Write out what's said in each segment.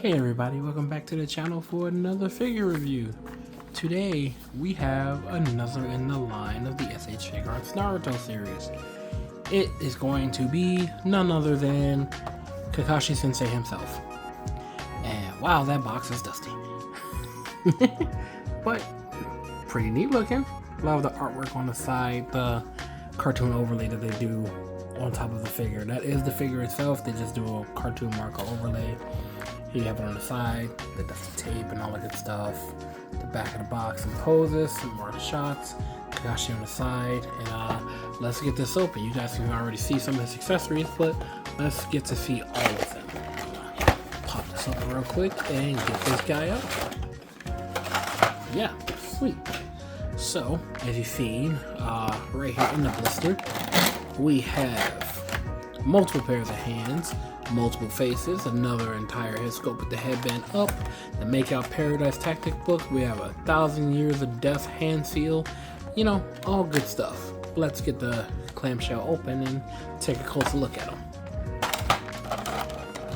Hey everybody, welcome back to the channel for another figure review. Today we have another in the line of the S.H Figuarts Naruto series. It is going to be none other than Kakashi Sensei himself. And wow, that box is dusty. But pretty neat looking. Love the artwork on the side, the cartoon overlay that they do on top of the figure. That is the figure itself, they just do a cartoon marker overlay. Here you have it on the side, the dusty tape and all that good stuff. The back of the box and poses, some more shots. Kakashi on the side, and let's get this open. You guys can already see some of his accessories, but let's get to see all of them. Pop this open real quick and get this guy up. Yeah, sweet. So, as you've seen, right here in the blister, we have multiple pairs of hands, multiple faces, another entire head sculpt with the headband up, the Make Out Paradise tactic book, we have 1,000 Years of Death hand seal, you know, all good stuff. Let's get the clamshell open and take a closer look at them.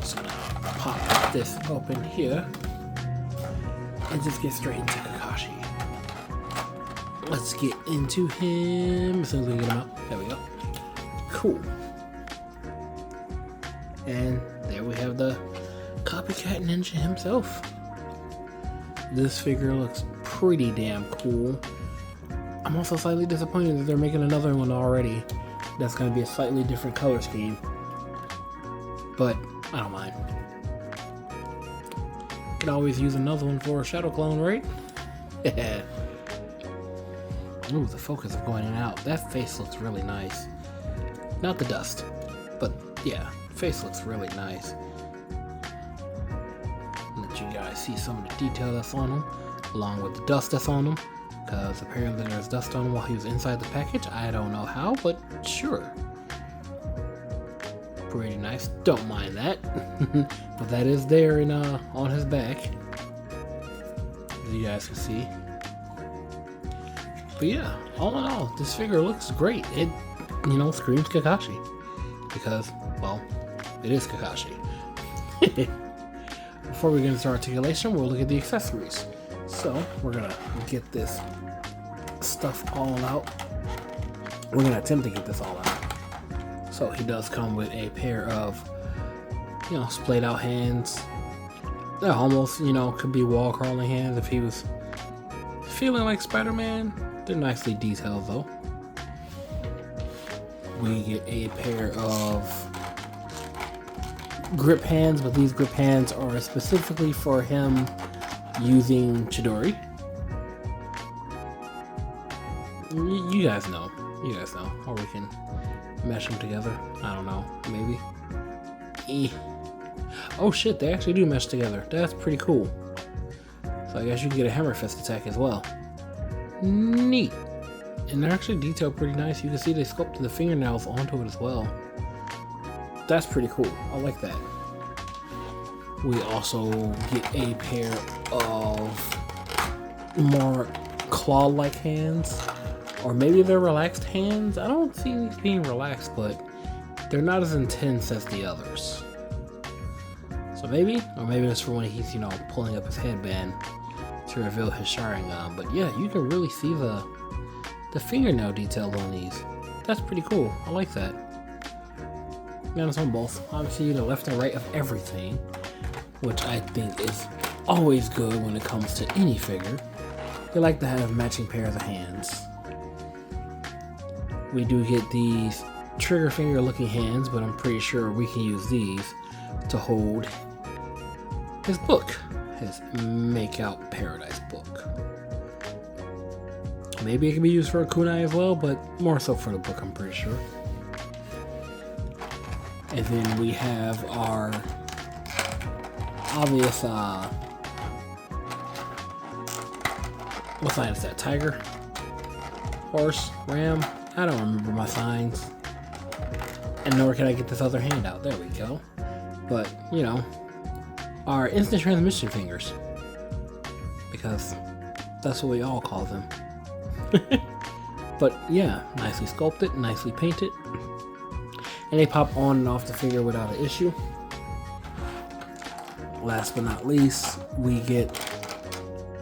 So pop this open here and just get straight into Kakashi. Let's get into him as soon as we get him out. There we go. Cool. And there we have the copycat ninja himself. This figure looks pretty damn cool. I'm also slightly disappointed that they're making another one already. That's going to be a slightly different color scheme. But I don't mind. Could always use another one for a shadow clone, right? Yeah. Ooh, the focus is going in and out. That face looks really nice. Not the dust, but yeah. Face looks really nice. Let you guys see some of the detail that's on him, along with the dust that's on him, because apparently there's dust on him while he was inside the package. I don't know how, but sure. Pretty nice. Don't mind that. But that is there in on his back, as you guys can see. But yeah, all in all, this figure looks great. It, you know, screams Kakashi, because, well, it is Kakashi. Before we get into articulation, we'll look at the accessories. So, we're gonna get this stuff all out. We're gonna attempt to get this all out. So, he does come with a pair of, you know, splayed out hands. They're almost, you know, could be wall crawling hands if he was feeling like Spider-Man. They're nicely detailed though. We get a pair of grip hands, but these grip hands are specifically for him using Chidori. You guys know. You guys know. Or we can mesh them together. I don't know. Maybe. Oh shit, they actually do mesh together. That's pretty cool. So I guess you can get a hammer fist attack as well. Neat. And they're actually detailed pretty nice. You can see they sculpted the fingernails onto it as well. That's pretty cool. I like that. We also get a pair of more claw-like hands. Or maybe they're relaxed hands. I don't see these being relaxed, but they're not as intense as the others. So maybe, or maybe it's for when he's, you know, pulling up his headband to reveal his Sharigan. But yeah, you can really see the fingernail detail on these. That's pretty cool. I like that. And it's on both. Obviously, the left and right of everything, which I think is always good when it comes to any figure. They like to have matching pairs of hands. We do get these trigger finger looking hands, but I'm pretty sure we can use these to hold his book, his Make Out Paradise book. Maybe it can be used for a kunai as well, but more so for the book, I'm pretty sure. And then we have our obvious, what sign is that? Tiger? Horse? Ram? I don't remember my signs. And nor can I get this other hand out. There we go. But, you know, our instant transmission fingers. Because that's what we all call them. But yeah, nicely sculpted, nicely painted. And they pop on and off the figure without an issue. last but not least, we get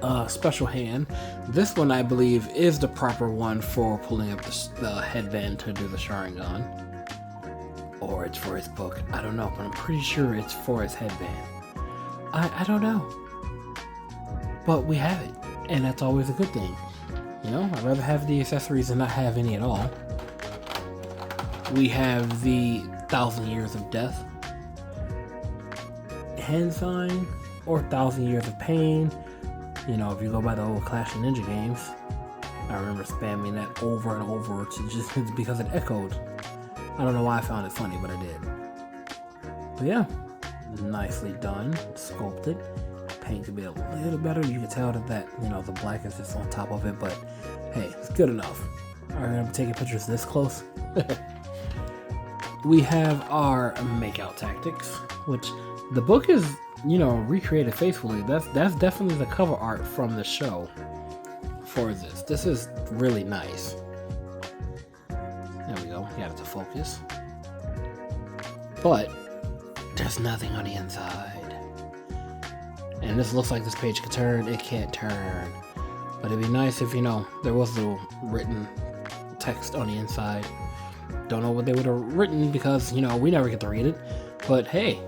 a special hand. This one, I believe, is the proper one for pulling up the headband to do the Sharigan. Or it's for his book. I don't know, but I'm pretty sure it's for his headband. I don't know. But we have it, and that's always a good thing. You know, I'd rather have the accessories than not have any at all. We have the 1,000 Years of Death hand sign, or 1,000 Years of Pain. You know, if you go by the old Clash of Ninja games, I remember spamming that over and over to just because it echoed. I don't know why I found it funny, but I did. But yeah, nicely done, sculpted. Paint could be a little better. You can tell that you know, the black is just on top of it, but hey, it's good enough. Alright, I'm taking pictures this close. We have our makeout tactics, which the book is, you know, recreated faithfully. That's definitely the cover art from the show for this. This is really nice. There we go, got it to focus. But there's nothing on the inside. And this looks like this page could turn. It can't turn. But it'd be nice if, you know, there was a little written text on the inside. Don't know what they would have written because, you know, we never get to read it. But hey,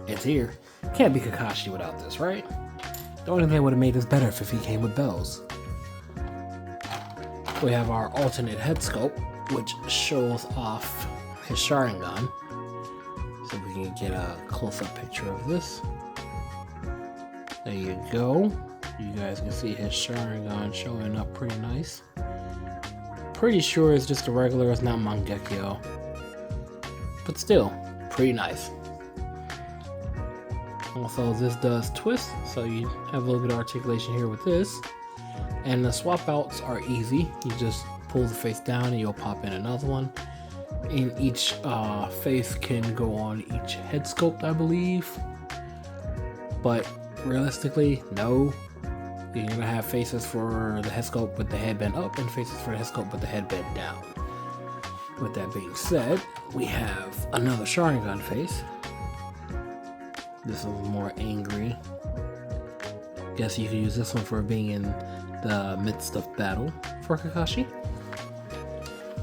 it's here. Can't be Kakashi without this, right? The only thing that would have made this better if he came with bells. We have our alternate head sculpt, which shows off his Sharigan. So we can get a close-up picture of this. There you go. You guys can see his Sharigan showing up pretty nice. Pretty sure it's just a regular, it's not Mangekyo. But still, pretty nice. Also, this does twist, so you have a little bit of articulation here with this. And the swap outs are easy. You just pull the face down and you'll pop in another one. And each face can go on each head sculpt, I believe. But realistically, no. You're gonna have faces for the head sculpt with the headband up and faces for the head sculpt with the headband down. With that being said, we have another Sharigan face. This one's more angry. Guess you could use this one for being in the midst of battle for Kakashi.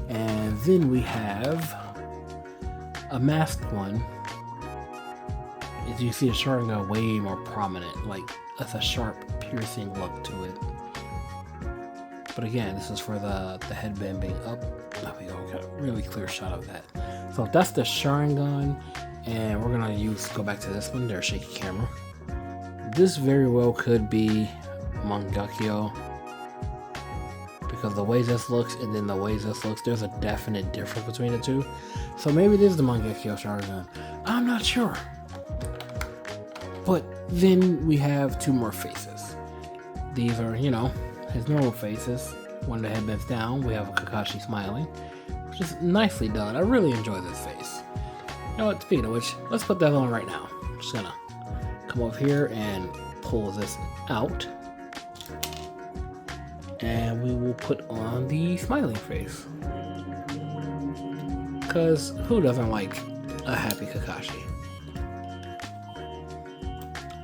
And then we have a masked one. As you see, the Sharigan way more prominent, like that's a sharp, piercing look to it. But again, this is for the headband being up. There we go, got a really clear shot of that. So that's the Sharigan, and we're gonna go back to this one. There's shaky camera. This very well could be Mangekyo, because the way this looks and then the way this looks, there's a definite difference between the two. So maybe it is the Mangekyo Sharigan. I'm not sure. But then we have two more faces. These are, you know, his normal faces. When the headband's down, we have a Kakashi smiling, which is nicely done. I really enjoy this face. You know what, speaking of which, let's put that on right now. I'm just gonna come over here and pull this out. And we will put on the smiling face. Because who doesn't like a happy Kakashi?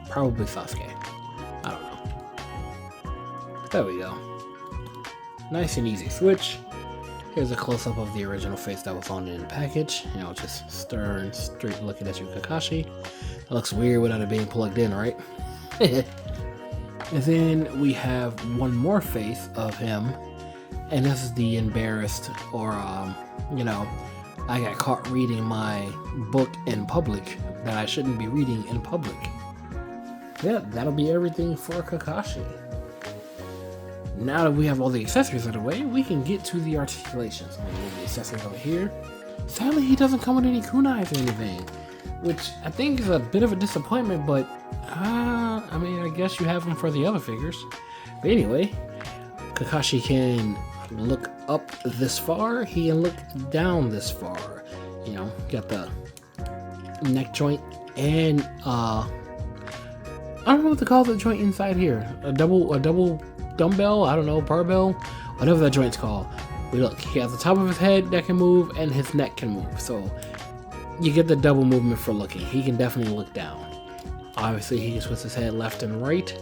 Probably Sasuke. I don't know. There we go. Nice and easy switch. Here's a close-up of the original face that was on in the package. You know, just stern, straight looking at your Kakashi. It looks weird without it being plugged in, right? And then we have one more face of him. And this is the embarrassed, or, you know, I got caught reading my book in public that I shouldn't be reading in public. Yeah, that'll be everything for Kakashi. Now that we have all the accessories out of the way, we can get to the articulations. I'm gonna move the accessories over here. Sadly, he doesn't come with any kunais or anything, which I think is a bit of a disappointment, but I mean, I guess you have them for the other figures. But anyway, Kakashi can look up this far, he can look down this far. You know, got the neck joint and I don't know what to call the joint inside here. A double dumbbell, I don't know, barbell, whatever that joint's called. But look, he has the top of his head that can move and his neck can move. So you get the double movement for looking. He can definitely look down. Obviously, he can switch his head left and right.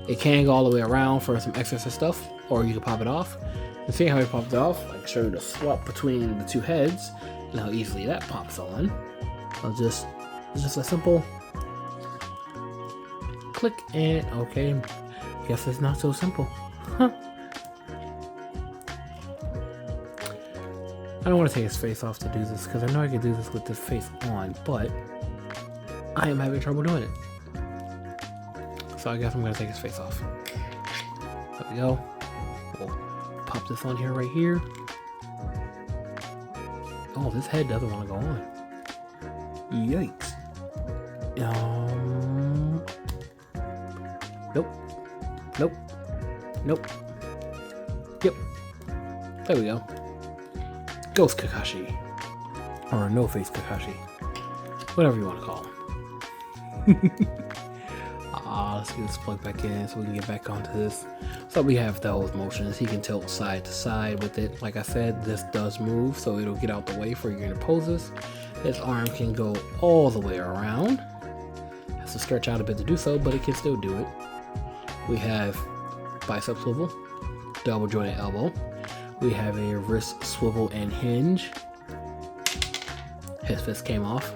It can go all the way around for some extra stuff, or you can pop it off. And see how he popped it off? I can show you the swap between the two heads and how easily that pops on. It's just a simple click and okay. Guess it's not so simple. Huh. I don't want to take his face off to do this because I know I can do this with this face on, but I am having trouble doing it. So I guess I'm going to take his face off. There we go. We'll pop this on here right here. Oh, this head doesn't want to go on. Yikes. Nope. Nope. Nope. Yep. There we go. Ghost Kakashi. Or No Face Kakashi. Whatever you want to call him. Let's get this plugged back in so we can get back onto this. So we have those motions. He can tilt side to side with it. Like I said, this does move, so it'll get out the way for your poses. His arm can go all the way around. Has to stretch out a bit to do so, but it can still do it. We have bicep swivel, double jointed elbow. We have a wrist swivel and hinge. His fist came off,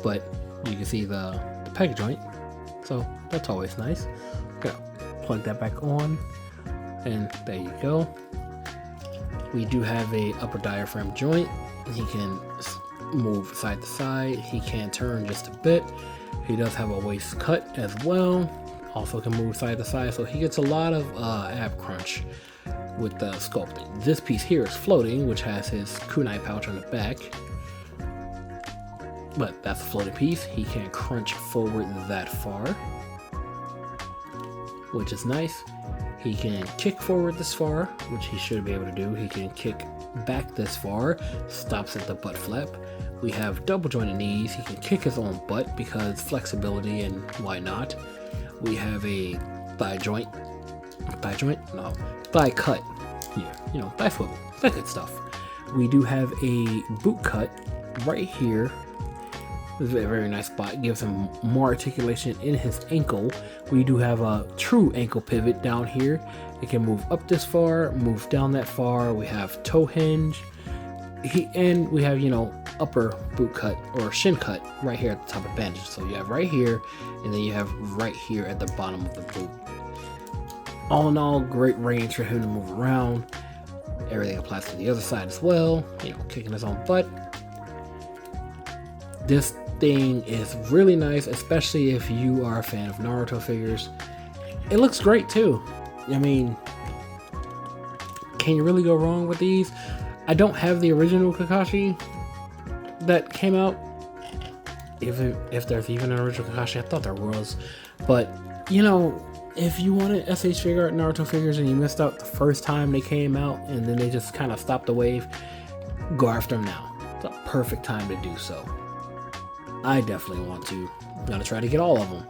but you can see the peg joint, so that's always nice. Gonna plug that back on, and there you go. We do have a upper diaphragm joint. He can move side to side. He can turn just a bit. He does have a waist cut as well. Also can move side to side, so he gets a lot of ab crunch with the sculpting. This piece here is floating, which has his kunai pouch on the back. But that's a floating piece. He can't crunch forward that far, which is nice. He can kick forward this far, which he should be able to do. He can kick back this far, stops at the butt flap. We have double jointed knees. He can kick his own butt because flexibility and why not. We have a thigh joint. Thigh joint? No. Thigh cut. Yeah, you know, thigh swivel. That good stuff. We do have a boot cut right here. This is a very nice spot. It gives him more articulation in his ankle. We do have a true ankle pivot down here. It can move up this far, move down that far. We have toe hinge. And we have, you know, upper boot cut or shin cut right here at the top of the bandage. So you have right here, and then you have right here at the bottom of the boot. All in all, great range for him to move around. Everything applies to the other side as well. You know, kicking his own butt. This thing is really nice, especially if you are a fan of Naruto figures. It looks great too. I mean, can you really go wrong with these? I don't have the original Kakashi that came out. If there's even an original Kakashi, I thought there was. But, you know, if you wanted S.H Figuarts Naruto figures and you missed out the first time they came out and then they just kind of stopped the wave, go after them now. It's a perfect time to do so. I definitely want to. I'm gonna try to get all of them.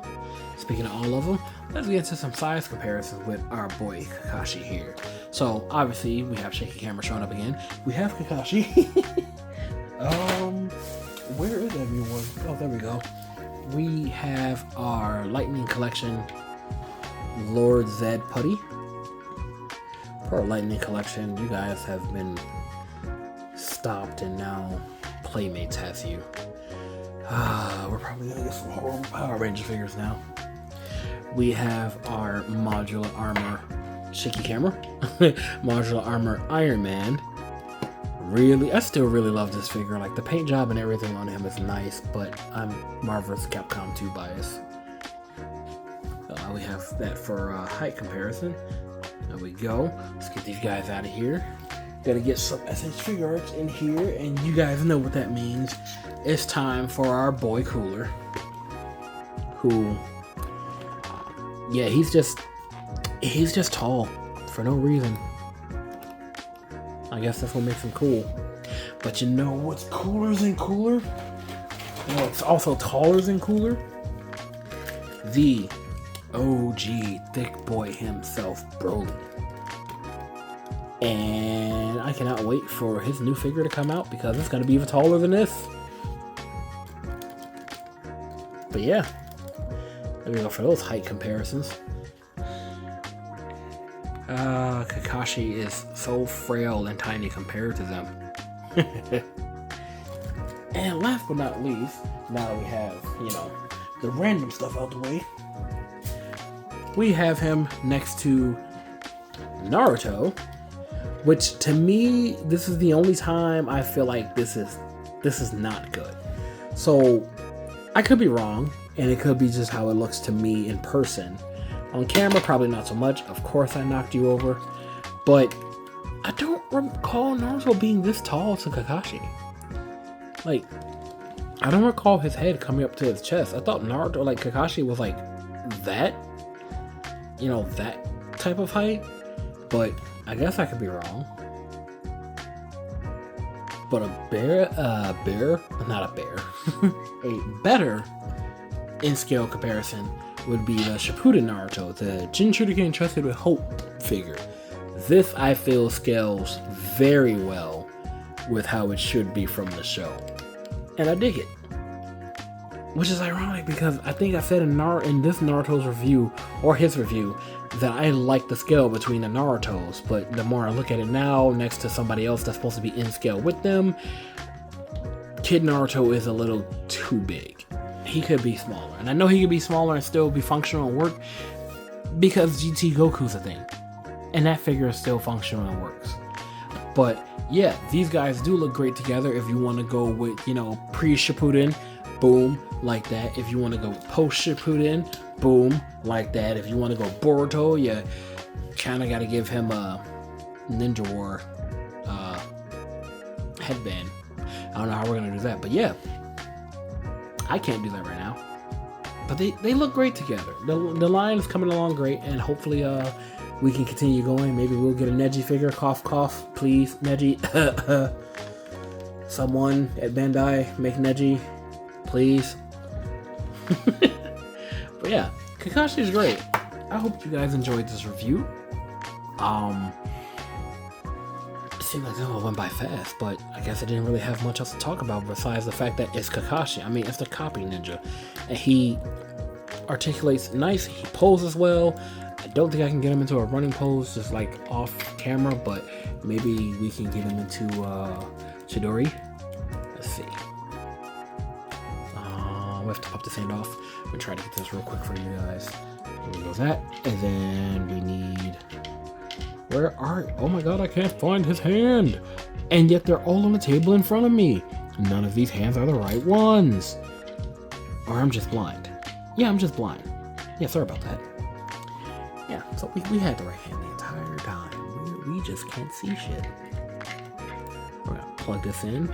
Speaking of all of them, let's get into some size comparisons with our boy Kakashi here. So obviously we have shaky camera showing up again. We have Kakashi. Where is everyone? Oh, there we go. We have our Lightning Collection Lord Zed Putty. For our Lightning Collection, you guys have been stopped and now Playmates has you. We're probably gonna get some horrible Power Ranger figures now. We have our modular armor shaky camera. Modular armor Iron Man. Really, I still really love this figure. Like the paint job and everything on him is nice, but I'm Marvel's Capcom 2 bias. We have that for height comparison. There we go. Let's get these guys out of here. Gotta get some S.H Figuarts in here, and you guys know what that means. It's time for our boy Cooler. Who, yeah, he's just tall for no reason. I guess that's what makes him cool. But you know what's cooler than cooler? You know what's also taller than cooler? The OG thick boy himself, Broly. And I cannot wait for his new figure to come out because it's going to be even taller than this. But yeah, There we go for those height comparisons. Kakashi is so frail and tiny compared to them. And last but not least, now that we have, the random stuff out the way, we have him next to Naruto, which to me, this is the only time I feel like this is not good. So I could be wrong, and it could be just how it looks to me in person. On camera, probably not so much. Of course, I knocked you over, but I don't recall Naruto being this tall to Kakashi. Like, I don't recall his head coming up to his chest. I thought Naruto, like Kakashi, was like that, that type of height. But I guess I could be wrong. But a better in scale comparison would be the Shippuden Naruto, the Jin Shuriken Trusted with Hope figure. This, I feel, scales very well with how it should be from the show. And I dig it. Which is ironic because I think I said in this Naruto's review, or his review, that I like the scale between the Narutos, but the more I look at it now, next to somebody else that's supposed to be in scale with them, Kid Naruto is a little too big. He could be smaller. And I know he could be smaller and still be functional and work because GT Goku's a thing. And that figure is still functional and works. But yeah, these guys do look great together if you want to go with, pre-Shippuden, boom, like that. If you want to go post-Shippuden, boom, like that. If you want to go Boruto, you kind of got to give him a Ninja War headband. I don't know how we're going to do that, but yeah. I can't do that right now. But they look great together. The line is coming along great, and hopefully we can continue going. Maybe we'll get a Neji figure. Cough, cough. Please, Neji. Someone at Bandai, make Neji. Please. But yeah, Kakashi is great. I hope you guys enjoyed this review. It seemed like it went by fast, but I guess I didn't really have much else to talk about besides the fact that it's Kakashi. I mean, it's the copy ninja. And he articulates nice, he poses well. I don't think I can get him into a running pose just like off camera, but maybe we can get him into Chidori. Let's see. We have to pop this hand off. I'm gonna try to get this real quick for you guys. Here goes that. And then we need... oh my god, I can't find his hand. And yet they're all on the table in front of me. None of these hands are the right ones. Or I'm just blind. Yeah, I'm just blind. Yeah, sorry about that. Yeah, so we had the right hand the entire time. We just can't see shit. We're gonna plug this in.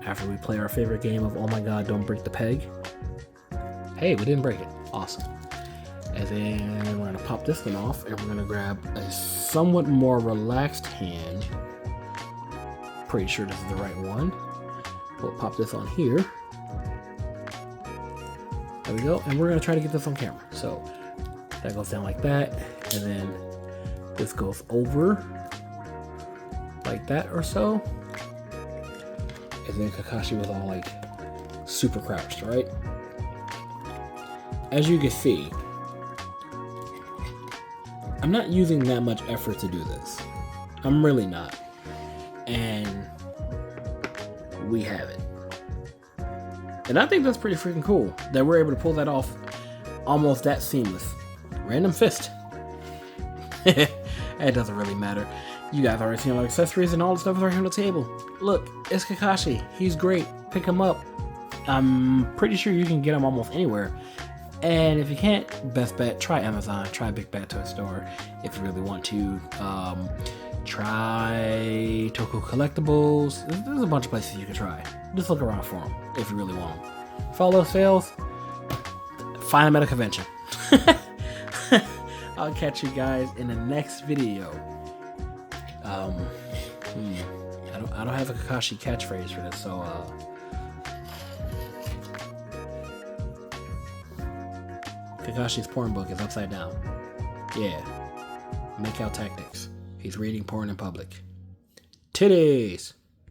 After we play our favorite game of, oh my god, don't break the peg. Hey, we didn't break it. Awesome. And then we're gonna pop this one off, and we're gonna grab a somewhat more relaxed hand. Pretty sure this is the right one. We'll pop this on here. There we go, and we're gonna try to get this on camera. So that goes down like that, and then this goes over like that or so. And then Kakashi was all like super crouched, right? As you can see, I'm not using that much effort to do this. I'm really not. And we have it. And I think that's pretty freaking cool that we're able to pull that off almost that seamless. Random fist. It doesn't really matter. You guys already seen all the accessories and all the stuff is right here on the table. Look, it's Kakashi. He's great. Pick him up. I'm pretty sure you can get him almost anywhere. And if you can't, best bet, try Amazon. Try Big Bad Toy Store if you really want to. Try Toko Collectibles. There's a bunch of places you can try. Just look around for them if you really want them. If all those fails, find them at a convention. I'll catch you guys in the next video. I don't have a Kakashi catchphrase for this, so Kakashi's porn book is upside down. Yeah. Make out tactics. He's reading porn in public. Titties!